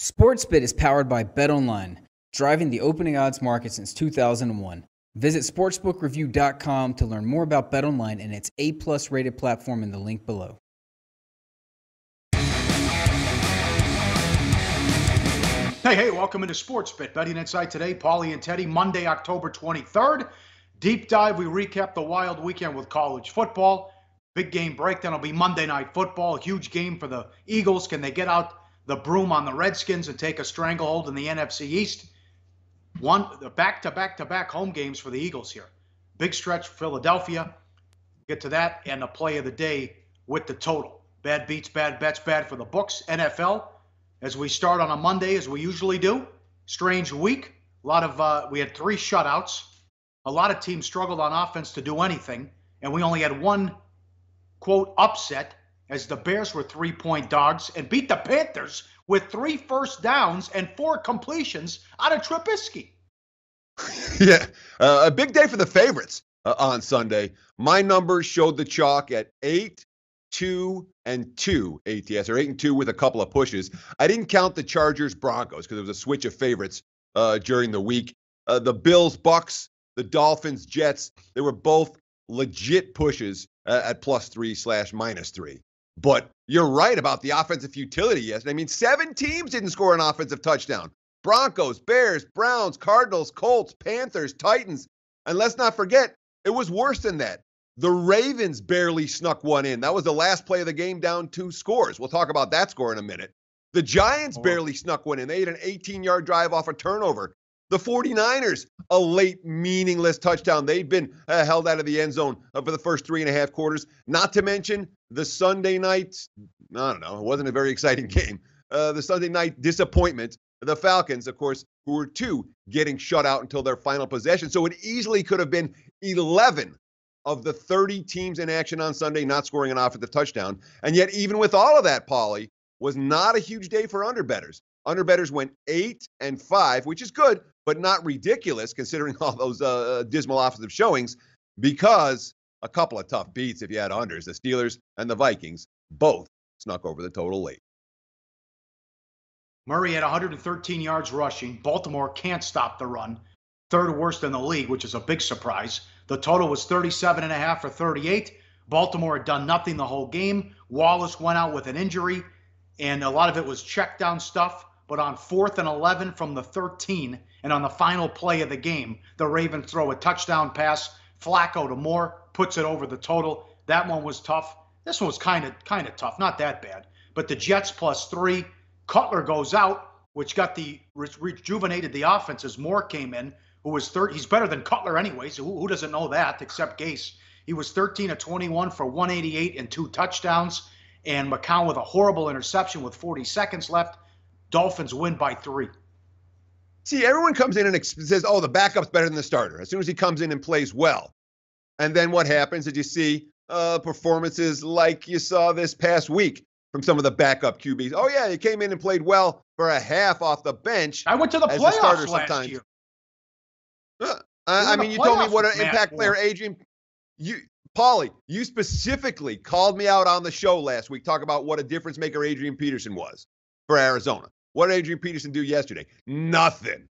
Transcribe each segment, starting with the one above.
SportsBit is powered by BetOnline, driving the opening odds market since 2001. Visit sportsbookreview.com to learn more about BetOnline and its A+ rated platform in the link below. Hey, welcome into SportsBit. Betting Insight today, Pauly and Teddy, Monday, October 23rd. Deep dive, we recap the wild weekend with college football. Big game breakdown will be Monday Night Football. Huge game for the Eagles. Can they get out the broom on the Redskins and take a stranglehold in the NFC East? The back-to-back home games for the Eagles here. Big stretch for Philadelphia. Get to that and the play of the day with the total. Bad beats, bad bets, bad for the books. NFL, as we start on a Monday, as we usually do. Strange week. We had 3 shutouts. A lot of teams struggled on offense to do anything, and we only had one, quote, upset, as the Bears were 3-point dogs and beat the Panthers with 3 first downs and 4 completions out of Trubisky. Yeah, a big day for the favorites on Sunday. My numbers showed the chalk at 8, 2, and 2 ATS, or 8 and 2 with a couple of pushes. I didn't count the Chargers-Broncos because there was a switch of favorites during the week. The Bills-Bucks, the Dolphins-Jets, they were both legit pushes at +3/-3. But you're right about the offensive futility yesterday. I mean, 7 teams didn't score an offensive touchdown. Broncos, Bears, Browns, Cardinals, Colts, Panthers, Titans. And let's not forget, it was worse than that. The Ravens barely snuck one in. That was the last play of the game, down 2 scores. We'll talk about that score in a minute. The Giants barely snuck one in. They had an 18-yard drive off a turnover. The 49ers, a late, meaningless touchdown. They'd been held out of the end zone for the first 3.5 quarters. Not to mention the Sunday night, I don't know, it wasn't a very exciting game. The Sunday night disappointment, the Falcons, of course, who were 2 getting shut out until their final possession. So it easily could have been 11 of the 30 teams in action on Sunday not scoring an offensive touchdown. And yet, even with all of that, Pauly, was not a huge day for underbettors. Underbettors went 8 and 5, which is good, but not ridiculous considering all those dismal offensive showings, because a couple of tough beats if you had unders. The Steelers and the Vikings both snuck over the total late. Murray had 113 yards rushing. Baltimore can't stop the run. 3rd worst in the league, which is a big surprise. The total was 37.5 for 38. Baltimore had done nothing the whole game. Wallace went out with an injury, and a lot of it was check down stuff. But on 4th and 11 from the 13, and on the final play of the game, the Ravens throw a touchdown pass. Flacco to Moore puts it over the total. That one was tough. This one was kind of tough, not that bad. But the Jets +3. Cutler goes out, which got rejuvenated the offense as Moore came in, who was he's better than Cutler anyways. Who doesn't know that except Gase? He was 13 of 21 for 188 and 2 touchdowns. And McCown with a horrible interception with 40 seconds left. Dolphins win by 3. See, everyone comes in and says, oh, the backup's better than the starter as soon as he comes in and plays well. And then what happens is you see performances like you saw this past week from some of the backup QBs. Oh, yeah, he came in and played well for a half off the bench. I went to the playoffs last year. I mean, you told me what an impact player Adrian – Pauly, you specifically called me out on the show last week, talk about what a difference maker Adrian Peterson was for Arizona. What did Adrian Peterson do yesterday? Nothing.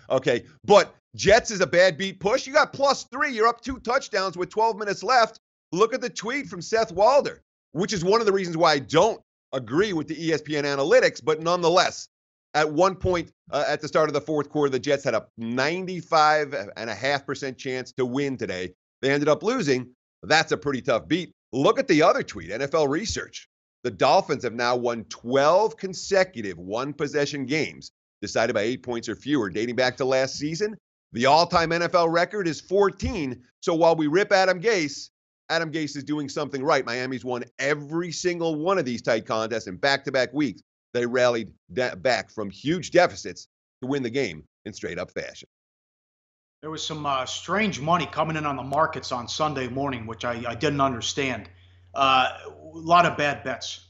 Okay, but Jets is a bad beat push. You got +3. You're up 2 touchdowns with 12 minutes left. Look at the tweet from Seth Walder, which is one of the reasons why I don't agree with the ESPN analytics, but nonetheless, at one point at the start of the 4th quarter, the Jets had a 95.5% chance to win today. They ended up losing. That's a pretty tough beat. Look at the other tweet, NFL Research. The Dolphins have now won 12 consecutive one-possession games decided by 8 points or fewer, dating back to last season. The all-time NFL record is 14. So while we rip Adam Gase is doing something right. Miami's won every single one of these tight contests in back-to-back weeks. They rallied back from huge deficits to win the game in straight-up fashion. There was some strange money coming in on the markets on Sunday morning, which I didn't understand. A lot of bad bets.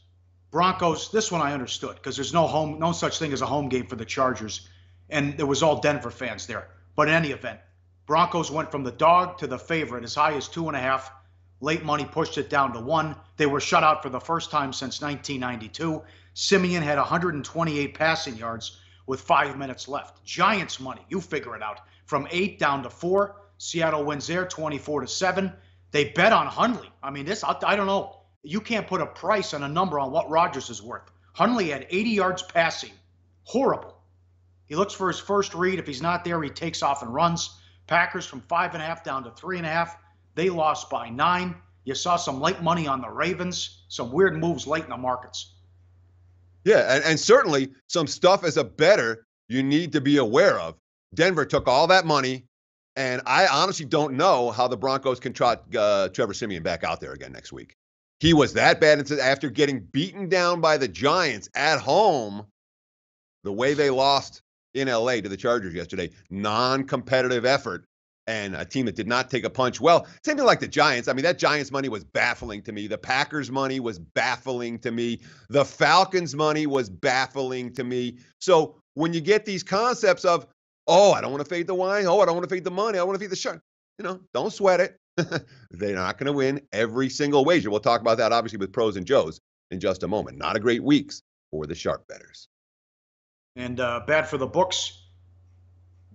Broncos, this one I understood because there's no such thing as a home game for the Chargers. And there was all Denver fans there. But in any event, Broncos went from the dog to the favorite as high as 2.5. Late money pushed it down to 1. They were shut out for the first time since 1992. Simeon had 128 passing yards with 5 minutes left. Giants money, you figure it out. From 8 down to 4. Seattle wins there 24-7. They bet on Hundley. I mean, I don't know. You can't put a price on a number on what Rodgers is worth. Hundley had 80 yards passing. Horrible. He looks for his first read. If he's not there, he takes off and runs. Packers from 5.5 down to 3.5. They lost by 9. You saw some late money on the Ravens. Some weird moves late in the markets. Yeah, and certainly some stuff as a bettor you need to be aware of. Denver took all that money, and I honestly don't know how the Broncos can trot Trevor Siemian back out there again next week. He was that bad after getting beaten down by the Giants at home, the way they lost in L.A. to the Chargers yesterday. Non-competitive effort. And a team that did not take a punch. Well, same thing like the Giants. I mean, that Giants money was baffling to me. The Packers money was baffling to me. The Falcons money was baffling to me. So when you get these concepts of, oh, I don't want to fade the wine. Oh, I don't want to fade the money. I want to fade the shark. Don't sweat it. They're not going to win every single wager. We'll talk about that, obviously, with pros and Joes in just a moment. Not a great weeks for the sharp bettors. And bad for the books.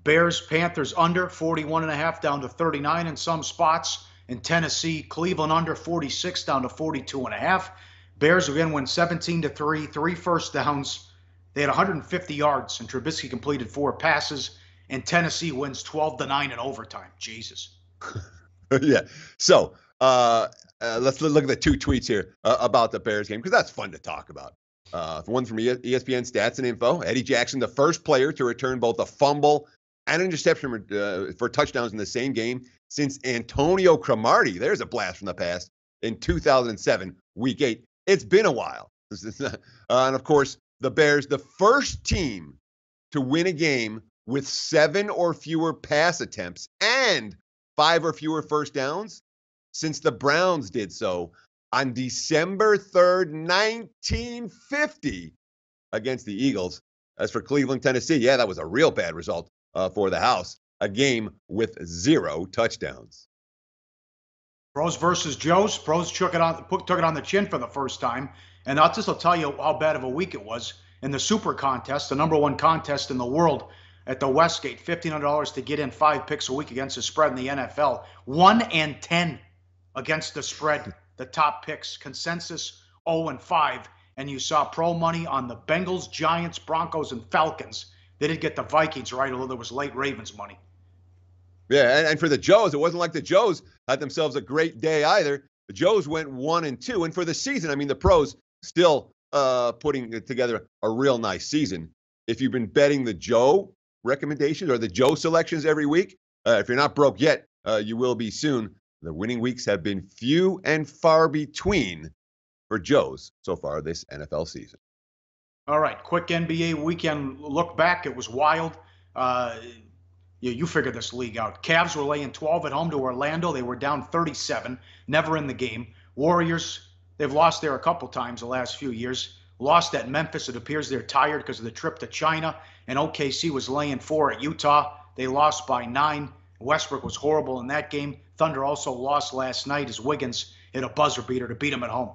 Bears, Panthers under 41.5 down to 39 in some spots. In Tennessee, Cleveland under 46 down to 42.5. Bears again win 17-3, 3 first downs. They had 150 yards, and Trubisky completed 4 passes. And Tennessee wins 12-9 in overtime. Jesus. Yeah. So let's look at the 2 tweets here about the Bears game, because that's fun to talk about. One from ESPN Stats and Info. Eddie Jackson, the first player to return both a fumble and an interception for touchdowns in the same game since Antonio Cromartie. There's a blast from the past. In 2007, Week 8. It's been a while. And, of course, the Bears, the first team to win a game with 7 or fewer pass attempts and 5 or fewer first downs since the Browns did so on December 3rd, 1950 against the Eagles. As for Cleveland, Tennessee, yeah, that was a real bad result for the house. A game with 0 touchdowns. Pros versus Joes. Pros took it on the chin for the first time. And I'll tell you how bad of a week it was. In the Super Contest, the #1 contest in the world at the Westgate, $1,500 to get in 5 picks a week against the spread in the NFL. 1-10 against the spread, the top picks. Consensus 0-5. And you saw pro money on the Bengals, Giants, Broncos, and Falcons. They didn't get the Vikings right, although there was late Ravens money. Yeah, and for the Joes, it wasn't like the Joes had themselves a great day either. The Joes went 1-2. And for the season, I mean, the pros still putting together a real nice season. If you've been betting the Joe recommendations or the Joe selections every week, if you're not broke yet, you will be soon. The winning weeks have been few and far between for Joes so far this NFL season. All right, quick NBA weekend look back. It was wild. You figured this league out. Cavs were laying 12 at home to Orlando. They were down 37, never in the game. Warriors, they've lost there a couple times the last few years. Lost at Memphis. It appears they're tired because of the trip to China. And OKC was laying 4 at Utah. They lost by 9. Westbrook was horrible in that game. Thunder also lost last night as Wiggins hit a buzzer beater to beat them at home.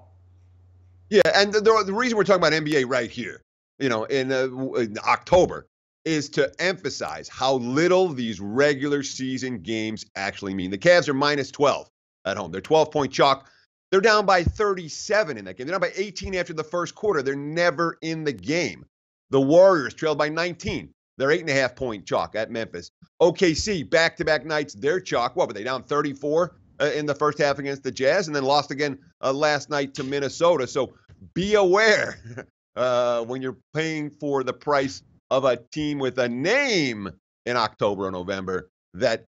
Yeah, and the reason we're talking about NBA right here, in October, is to emphasize how little these regular season games actually mean. The Cavs are minus 12 at home. They're 12-point chalk. They're down by 37 in that game. They're down by 18 after the first quarter. They're never in the game. The Warriors trailed by 19. They're 8.5-point chalk at Memphis. OKC, back-to-back nights, they're chalk. What were they, down 34 in the first half against the Jazz, and then lost again last night to Minnesota. So be aware when you're paying for the price of a team with a name in October or November, that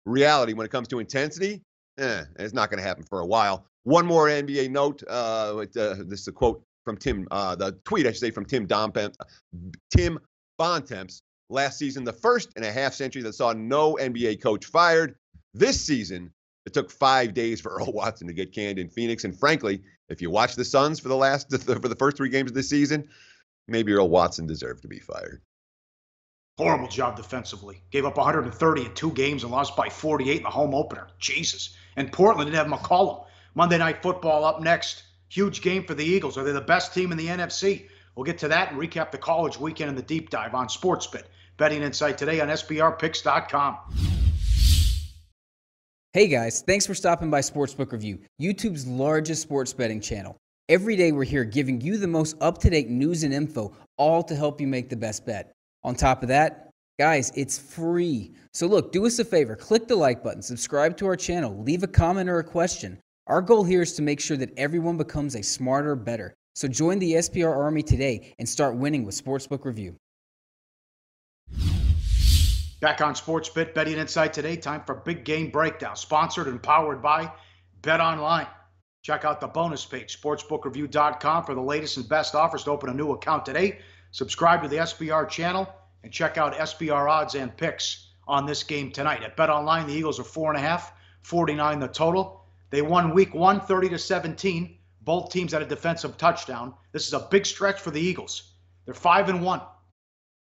reality when it comes to intensity, it's not going to happen for a while. One more NBA note. This is a quote from the tweet, I should say, from Tim Bontemps. Last season, the first in a half century that saw no NBA coach fired. This season, it took 5 days for Earl Watson to get canned in Phoenix. And frankly, if you watch the Suns for the first 3 games of this season, maybe Earl Watson deserved to be fired. Horrible job defensively. Gave up 130 in 2 games and lost by 48 in the home opener. Jesus. And Portland didn't have McCollum. Monday Night Football up next. Huge game for the Eagles. Are they the best team in the NFC? We'll get to that and recap the college weekend and the deep dive on SportsBit. Betting Insight today on SBRpicks.com. Hey guys, thanks for stopping by Sportsbook Review, YouTube's largest sports betting channel. Every day we're here giving you the most up-to-date news and info, all to help you make the best bet. On top of that, guys, it's free. So look, do us a favor, click the like button, subscribe to our channel, leave a comment or a question. Our goal here is to make sure that everyone becomes a smarter, better. So join the SPR Army today and start winning with Sportsbook Review. Back on SportsBit, Betting Insight today. Time for Big Game Breakdown, sponsored and powered by BetOnline. Check out the bonus page, sportsbookreview.com, for the latest and best offers to open a new account today. Subscribe to the SBR channel and check out SBR odds and picks on this game tonight. At BetOnline, the Eagles are 4.5, 49 the total. They won week 1, 30-17. Both teams had a defensive touchdown. This is a big stretch for the Eagles. They're 5-1.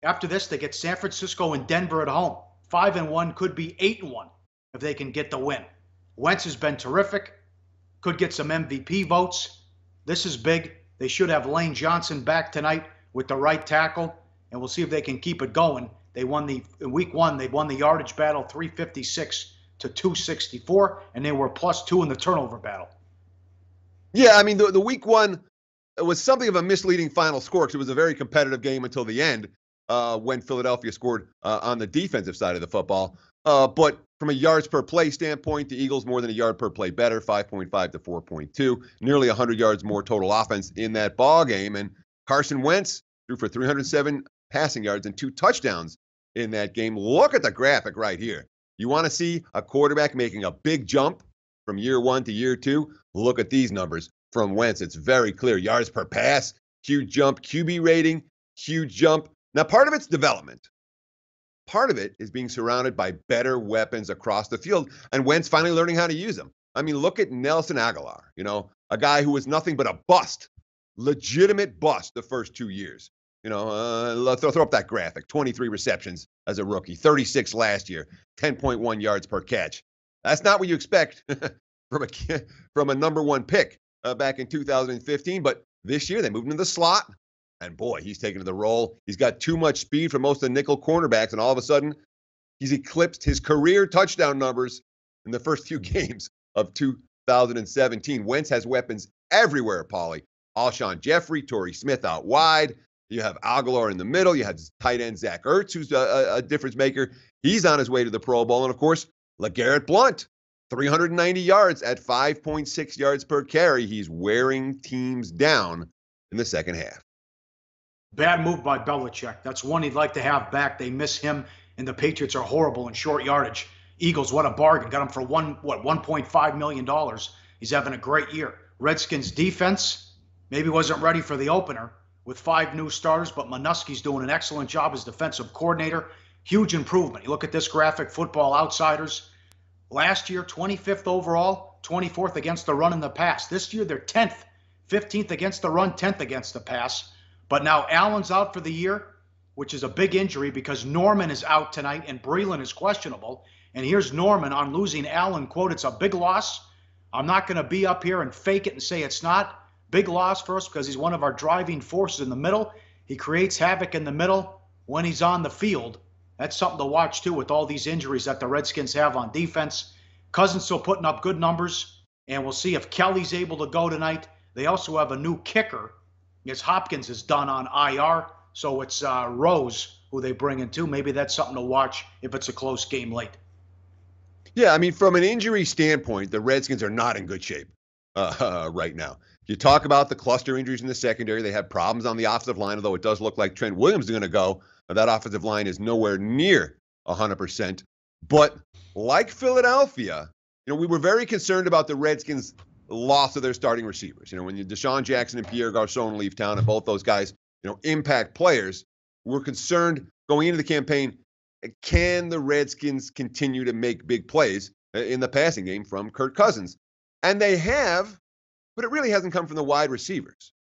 After this, they get San Francisco and Denver at home. 5-1, could be 8-1 if they can get the win. Wentz has been terrific. Could get some MVP votes. This is big. They should have Lane Johnson back tonight with the right tackle, and we'll see if they can keep it going. In week 1, they won the yardage battle 356 to 264, and they were +2 in the turnover battle. Yeah, I mean, the week 1 was something of a misleading final score because it was a very competitive game until the end. When Philadelphia scored on the defensive side of the football. But from a yards per play standpoint, the Eagles more than a yard per play better, 5.5 to 4.2, nearly 100 yards more total offense in that ball game. And Carson Wentz threw for 307 passing yards and 2 touchdowns in that game. Look at the graphic right here. You want to see a quarterback making a big jump from year 1 to year 2? Look at these numbers from Wentz. It's very clear. Yards per pass, huge jump. QB rating, huge jump. Now, part of it's development. Part of it is being surrounded by better weapons across the field, and Wentz finally learning how to use them. I mean, look at Nelson Aguilar, a guy who was nothing but a bust, legitimate bust the first 2 years. Let's throw up that graphic. 23 receptions as a rookie, 36 last year, 10.1 yards per catch. That's not what you expect from a number 1 pick back in 2015, but this year they moved into the slot. And boy, he's taken to the role. He's got too much speed for most of the nickel cornerbacks, and all of a sudden, he's eclipsed his career touchdown numbers in the first few games of 2017. Wentz has weapons everywhere, Pauly. Alshon Jeffrey, Torrey Smith out wide. You have Aguilar in the middle. You have tight end Zach Ertz, who's a difference maker. He's on his way to the Pro Bowl. And, of course, LeGarrette Blount, 390 yards at 5.6 yards per carry. He's wearing teams down in the second half. Bad move by Belichick. That's one he'd like to have back. They miss him, and the Patriots are horrible in short yardage. Eagles, what a bargain. Got him for $1.5 million. He's having a great year. Redskins defense maybe wasn't ready for the opener with 5 new starters, but Minuski's doing an excellent job as defensive coordinator. Huge improvement. You look at this graphic, Football Outsiders. Last year, 25th overall, 24th against the run and the pass. This year, they're 10th, 15th against the run, 10th against the pass. But now Allen's out for the year, which is a big injury because Norman is out tonight and Breeland is questionable. And here's Norman on losing Allen, quote, "It's a big loss. I'm not going to be up here and fake it and say it's not. Big loss for us because he's one of our driving forces in the middle. He creates havoc in the middle when he's on the field." That's something to watch, too, with all these injuries that the Redskins have on defense. Cousins still putting up good numbers, and we'll see if Kelly's able to go tonight. They also have a new kicker. Yes, Hopkins is done on IR, so it's Rose who they bring in too. Maybe that's something to watch if it's a close game late. Yeah, I mean, from an injury standpoint, the Redskins are not in good shape right now. You talk about the cluster injuries in the secondary. They have problems on the offensive line, although it does look like Trent Williams is going to go. That offensive line is nowhere near 100%. But like Philadelphia, we were very concerned about the Redskins' loss of their starting receivers. When Deshaun Jackson and Pierre Garçon leave town, and both those guys, impact players, we're concerned going into the campaign, can the Redskins continue to make big plays in the passing game from Kirk Cousins? And they have, but it really hasn't come from the wide receivers.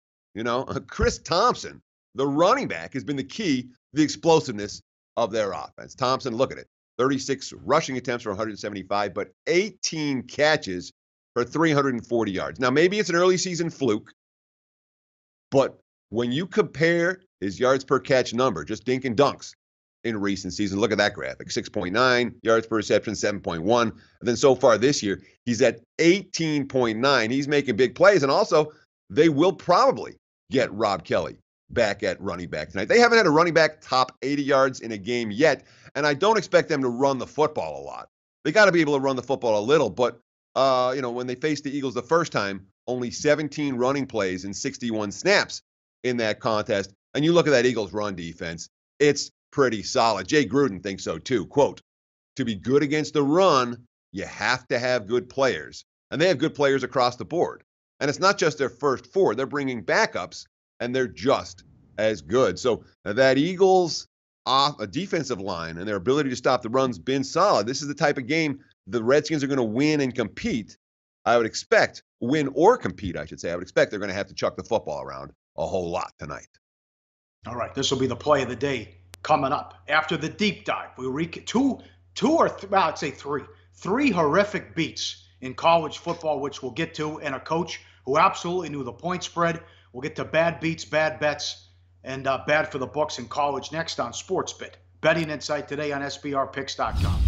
Chris Thompson, the running back, has been the key to the explosiveness of their offense. Thompson, look at it, 36 rushing attempts for 175, but 18 catches for 340 yards. Now, maybe it's an early season fluke, but when you compare his yards per catch number, just dink and dunks in recent seasons, look at that graphic, 6.9 yards per reception, 7.1. And then so far this year, he's at 18.9. He's making big plays. And also, they will probably get Rob Kelly back at running back tonight. They haven't had a running back top 80 yards in a game yet, and I don't expect them to run the football a lot. They got to be able to run the football a little, but when they faced the Eagles the first time, only 17 running plays and 61 snaps in that contest. And you look at that Eagles run defense, it's pretty solid. Jay Gruden thinks so too. Quote, to be good against the run, you have to have good players. And they have good players across the board. And it's not just their first four. They're bringing backups, and they're just as good. So that Eagles a defensive line and their ability to stop the run's been solid. This is the type of game the Redskins are going to win and compete. I would expect, win or compete, I should say. I would expect they're going to have to chuck the football around a whole lot tonight. All right, this will be the play of the day coming up. After the deep dive, we I'd say three horrific beats in college football, which we'll get to, and a coach who absolutely knew the point spread. We'll get to bad beats, bad bets, and bad for the books in college next on SportsBit. Betting Insight today on SBRpicks.com.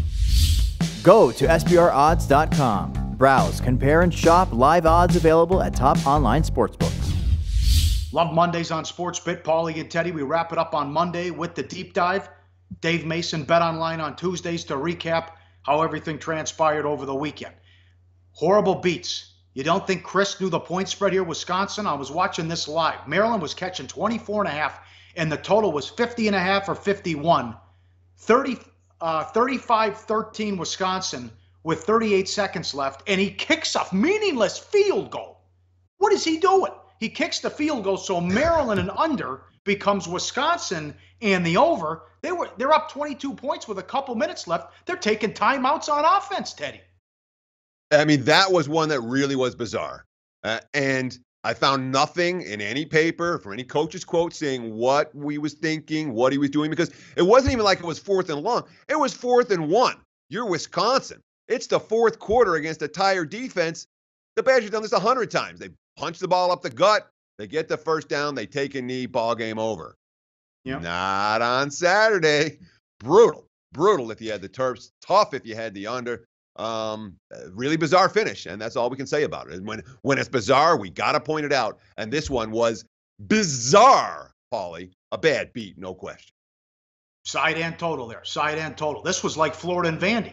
Go to SBRodds.com. Browse, compare, and shop live odds available at top online sportsbooks. Love Mondays on SportsBit. Pauly and Teddy, we wrap it up on Monday with the deep dive. Dave Mason, Bet Online on Tuesdays to recap how everything transpired over the weekend. Horrible beats. You don't think Chris knew the point spread here? Wisconsin, I was watching this live. Maryland was catching 24.5, and the total was 50.5 or 51. 35-13 Wisconsin with 38 seconds left, and he kicks a meaningless field goal. What is he doing? He kicks the field goal, so Maryland and under becomes Wisconsin and the over. They're up 22 points with a couple minutes left. They're taking timeouts on offense, Teddy. I mean, that was one that really was bizarre. And I found nothing in any paper for any coach's quote saying what we was thinking, what he was doing, because it wasn't even like it was 4th and long. It was 4th and 1. You're Wisconsin. It's the fourth quarter against a tired defense. The Badgers have done this 100 times. They punch the ball up the gut. They get the first down. They take a knee. Ball game over. Yep. Not on Saturday. Brutal if you had the Terps. Tough if you had the under. Really bizarre finish, and that's all we can say about it. And when it's bizarre, we got to point it out. And this one was bizarre, Pauly. A bad beat, no question. Side and total there. Side and total. This was like Florida and Vandy.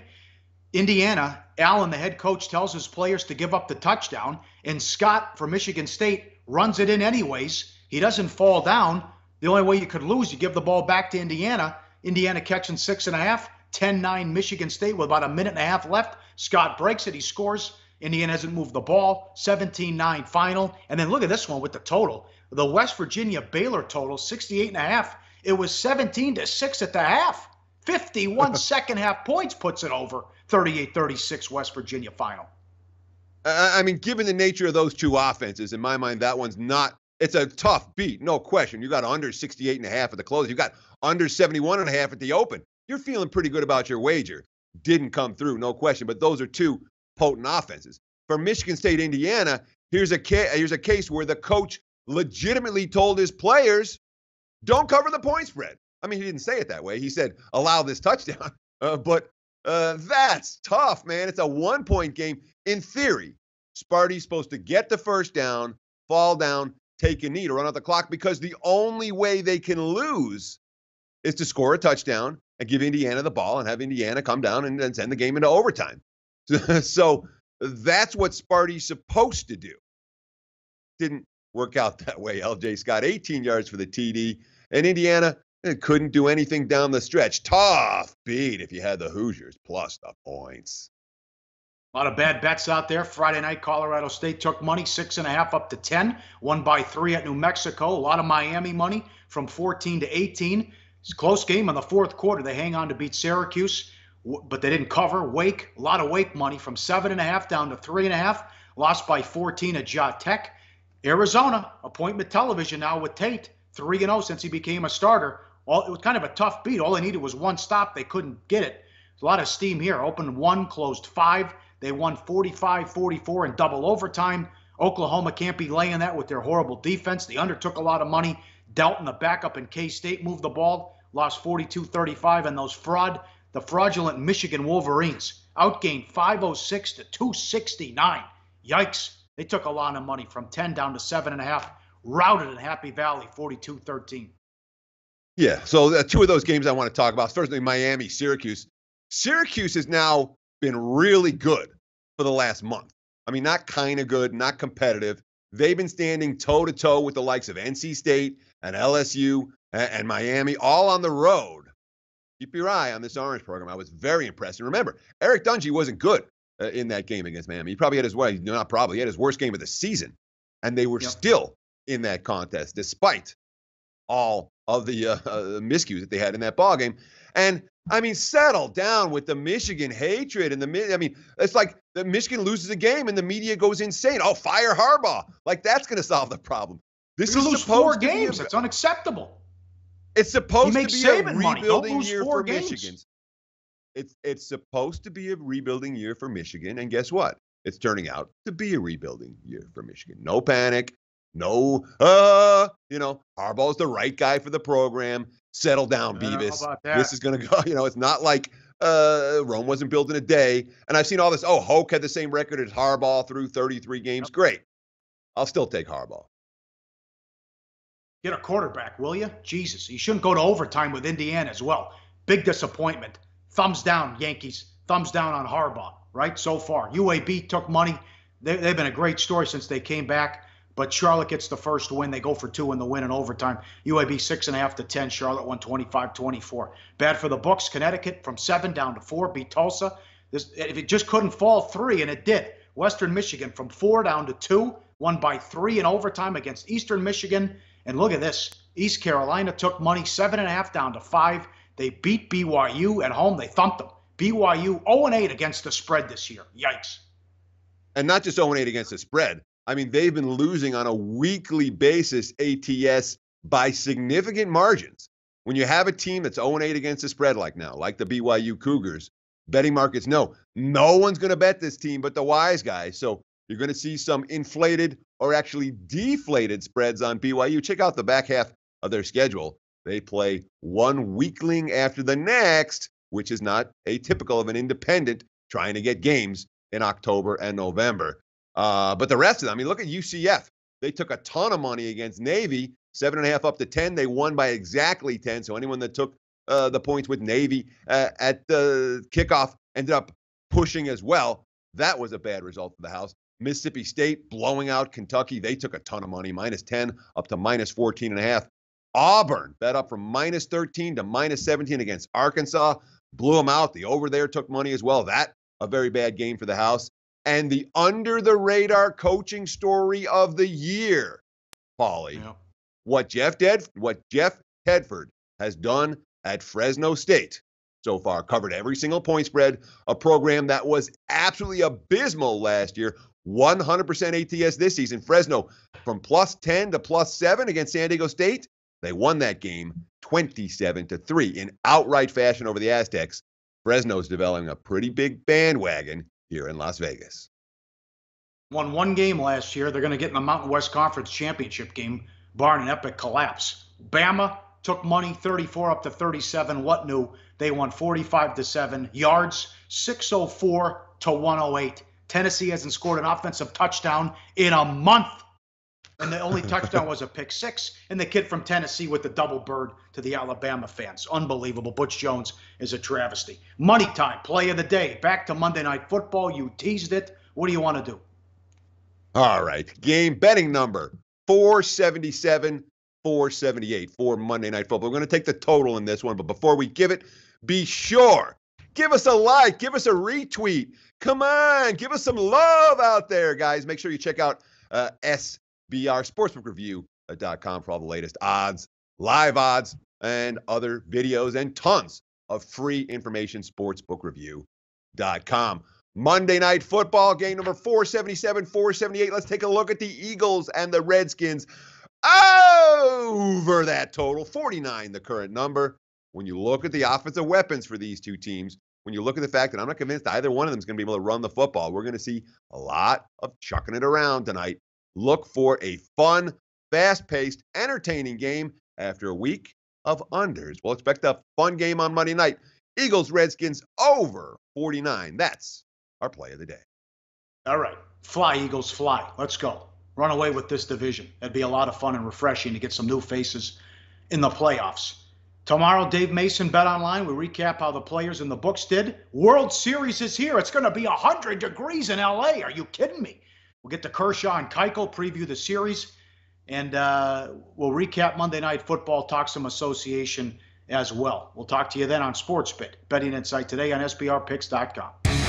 Indiana, Allen, the head coach, tells his players to give up the touchdown, and Scott from Michigan State runs it in anyways. He doesn't fall down. The only way you could lose, you give the ball back to Indiana. Indiana catching 6.5, 10-9 Michigan State with about a minute and a half left. Scott breaks it. He scores. Indiana hasn't moved the ball. 17-9 final. And then look at this one with the total. The West Virginia Baylor total, 68.5. It was 17-6 at the half. 51 second half points puts it over. 38-36 West Virginia final. I mean, given the nature of those two offenses, in my mind, that one's not. It's a tough beat, no question. You got under 68.5 at the close. You got under 71.5 at the open. You're feeling pretty good about your wager. Didn't come through, no question. But those are two potent offenses. For Michigan State, Indiana, here's a case where the coach legitimately told his players, don't cover the point spread. I mean, he didn't say it that way. He said, allow this touchdown. But that's tough, man. It's a 1-point game. In theory, Sparty's supposed to get the first down, fall down, take a knee to run out the clock, because the only way they can lose is to score a touchdown and give Indiana the ball and have Indiana come down and send the game into overtime. So that's what Sparty's supposed to do. Didn't work out that way. LJ Scott, 18 yards for the TD. And Indiana couldn't do anything down the stretch. Tough beat if you had the Hoosiers plus the points. A lot of bad bets out there. Friday night, Colorado State took money, 6.5 up to 10. Won by 3 at New Mexico. A lot of Miami money from 14 to 18. It's a close game in the fourth quarter. They hang on to beat Syracuse, but they didn't cover. Wake, a lot of Wake money from 7.5 down to 3.5. Lost by 14 at Ja Tech. Arizona, appointment television now with Tate. 3-0 since he became a starter. It was kind of a tough beat. All they needed was one stop. They couldn't get it. There's a lot of steam here. Opened 1, closed 5. They won 45-44 in double overtime. Oklahoma can't be laying that with their horrible defense. The under took a lot of money. Delton, the backup in K-State, moved the ball, lost 42-35, and the fraudulent Michigan Wolverines outgained 506 to 269. Yikes. They took a lot of money from 10 down to 7.5, routed in Happy Valley 42-13. Yeah, so two of those games I want to talk about. First, Miami, Syracuse. Syracuse has now been really good for the last month. I mean, not kind of good, not competitive. They've been standing toe-to-toe with the likes of NC State and LSU and Miami, all on the road. Keep your eye on this Orange program. I was very impressed. And remember, Eric Dungy wasn't good in that game against Miami. He probably had he had his worst game of the season. And they were still in that contest, despite all of the miscues that they had in that ball game. And I mean, settle down with the Michigan hatred and it's like the Michigan loses a game and the media goes insane. Oh, fire Harbaugh! Like that's going to solve the problem. This is lose supposed 4 games. It's unacceptable. It's supposed to be a money. rebuilding year for games. Michigan. It's supposed to be a rebuilding year for Michigan, and guess what? It's turning out to be a rebuilding year for Michigan. No panic. No, Harbaugh's the right guy for the program. Settle down, Beavis. This is going to go, it's not like Rome wasn't built in a day. And I've seen all this. Oh, Hoke had the same record as Harbaugh through 33 games. Great. I'll still take Harbaugh. Get a quarterback, will you? Jesus, you shouldn't go to overtime with Indiana as well. Big disappointment. Thumbs down, Yankees. Thumbs down on Harbaugh, right? So far. UAB took money. They've been a great story since they came back. But Charlotte gets the first win. They go for 2 in the win in overtime. UAB 6.5 to 10. Charlotte won 25-24. Bad for the books. Connecticut from 7 down to 4 beat Tulsa. If it just couldn't fall 3, and it did. Western Michigan from 4 down to 2, won by 3 in overtime against Eastern Michigan. And look at this. East Carolina took money 7.5 down to 5. They beat BYU at home. They thumped them. BYU 0-8 against the spread this year. Yikes. And not just 0-8 against the spread. I mean, they've been losing on a weekly basis ATS by significant margins. When you have a team that's 0-8 against the spread like now, like the BYU Cougars, betting markets know no one's going to bet this team but the wise guys. So you're going to see some inflated or actually deflated spreads on BYU. Check out the back half of their schedule. They play one weakling after the next, which is not atypical of an independent trying to get games in October and November. But the rest of them, I mean, look at UCF. They took a ton of money against Navy, 7.5 up to 10. They won by exactly 10. So anyone that took the points with Navy at the kickoff ended up pushing as well. That was a bad result for the house. Mississippi State blowing out Kentucky. They took a ton of money, -10 up to -14.5. Auburn bet up from -13 to -17 against Arkansas. Blew them out. The over there took money as well. That a very bad game for the house. And the under-the-radar coaching story of the year, Pauly, what Jeff Tedford has done at Fresno State so far. Covered every single point spread, a program that was absolutely abysmal last year, 100% ATS this season. Fresno from +10 to +7 against San Diego State. They won that game 27-3 in outright fashion over the Aztecs. Fresno's developing a pretty big bandwagon here in Las Vegas. Won 1 game last year. They're going to get in the Mountain West Conference Championship game, barring an epic collapse. Bama took money 34 up to 37. What new? They won 45-7. Yards 604 to 108. Tennessee hasn't scored an offensive touchdown in a month. And the only touchdown was a pick 6. And the kid from Tennessee with the double bird to the Alabama fans. Unbelievable. Butch Jones is a travesty. Money time, play of the day. Back to Monday Night Football. You teased it. What do you want to do? All right. Game betting number 477, 478 for Monday Night Football. We're going to take the total in this one. But before we give it, be sure, give us a like, give us a retweet. Come on, give us some love out there, guys. Make sure you check out SBRSportsbookReview.com for all the latest odds, live odds, and other videos and tons of free information, sportsbookreview.com. Monday Night Football, game number 477, 478. Let's take a look at the Eagles and the Redskins. Over that total, 49, the current number. When you look at the offensive weapons for these two teams, when you look at the fact that I'm not convinced either one of them is going to be able to run the football, we're going to see a lot of chucking it around tonight. Look for a fun, fast-paced, entertaining game. after a week of unders. We'll expect a fun game on Monday night. Eagles, Redskins over 49. That's our play of the day. All right. Fly, Eagles, fly. Let's go. Run away with this division. That'd be a lot of fun and refreshing to get some new faces in the playoffs. Tomorrow, Dave Mason, Bet Online. We recap how the players in the books did. World Series is here. It's going to be 100 degrees in L.A. Are you kidding me? We'll get to Kershaw and Keuchel, preview the series, and we'll recap Monday Night Football, talk some association as well. We'll talk to you then on SportsBit, betting insight today on SBRpicks.com.